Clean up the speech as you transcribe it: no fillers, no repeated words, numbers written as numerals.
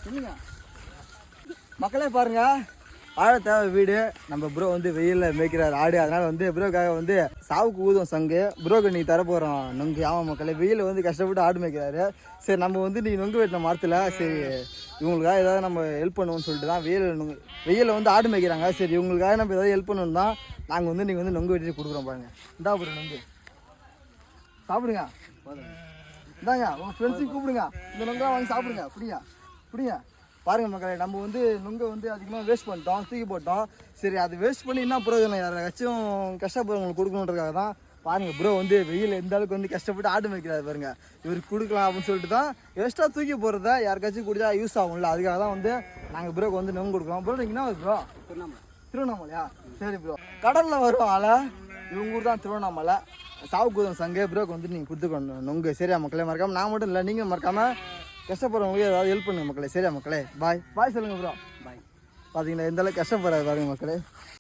இல்லைங்க மக்களே பாருங்க, வாழ தேவை வீடு. நம்ம ப்ரோ வந்து வெயிலில் மேய்க்கிறார் ஆடு, அதனால் வந்து ப்ரோக்காக வந்து சாவுக்கு ஊதும் சங்கு ப்ரோக்கு நீ தரப்போகிறோம் நொங்கு. ஆமாம் மக்களே, வெயிலில் வந்து கஷ்டப்பட்டு ஆடு மேய்க்கிறாரு. சரி நம்ம வந்து நீ நொங்கு வெட்டின மரத்தில் சரி இவங்களுக்காக ஏதாவது நம்ம ஹெல்ப் பண்ணுவோம்னு சொல்லிட்டு தான் வெயிலில் வந்து ஆடு மேய்க்கிறாங்க. சரி இவங்களுக்காக நம்ம ஏதாவது ஹெல்ப் பண்ணணும் தான் நாங்கள் வந்து நீங்கள் வந்து நொங்கு வெட்டி கொடுக்குறோம் பாருங்க. இந்தா ப்ரோ நொங்கு சாப்பிடுங்க. இந்தாங்க உங்கள் ஃப்ரெண்ட்ஸையும் கூப்பிடுங்க, இந்த நொங்கெல்லாம் வாங்கி சாப்பிடுங்க. பிடிங்க பாருங்க மக்களே, நம்ம வந்து நுங்கை வந்து அதிகமாக வேஸ்ட் பண்ணிட்டோம், தூக்கி போட்டோம். சரி அது வேஸ்ட் பண்ணி என்ன பிரயோஜனம், யாராச்சும் கஷ்டப்படுறவங்களுக்கு கொடுக்கணுன்றதுக்காக தான். பாருங்கள் ப்ரோ வந்து வெயில் எந்த அளவுக்கு வந்து கஷ்டப்பட்டு ஆடு மேய்க்கிறாரு பாருங்க. இவருக்கு கொடுக்கலாம் அப்படின்னு சொல்லிட்டு தான் வேஸ்ட்டாக தூக்கி போடுறத யாருக்காச்சும் கொடுத்தா யூஸ் ஆகும்ல, அதுக்காக தான் வந்து நாங்கள் ப்ரோக்கு வந்து நொங்கு கொடுக்குறோம். ப்ரோ நீங்கள் என்ன ப்ரோ? திருவண்ணாமலையா? சரி ப்ரோ, கடலில் வரும் ஆளை இவங்க ஊர் தான் திருவண்ணாமலை. சாவுக்கூதம் சங்கே ப்ரோக்கு வந்து நீங்கள் கொடுத்துக்கணும் நொங்கு. சரியா மக்களே, மறக்காமல் நான் மட்டும் இல்லை நீங்கள் மறக்காமல் கஷ்டப்படுறவங்க ஏதாவது ஹெல்ப் பண்ணுங்க மக்களே. சரியா மக்களே, பாய் சொல்லுங்கள் ப்ரோ. பாய். பார்த்தீங்களா எந்த அளவுக்கு கஷ்டப்படுறாரு பாருங்க மக்களே.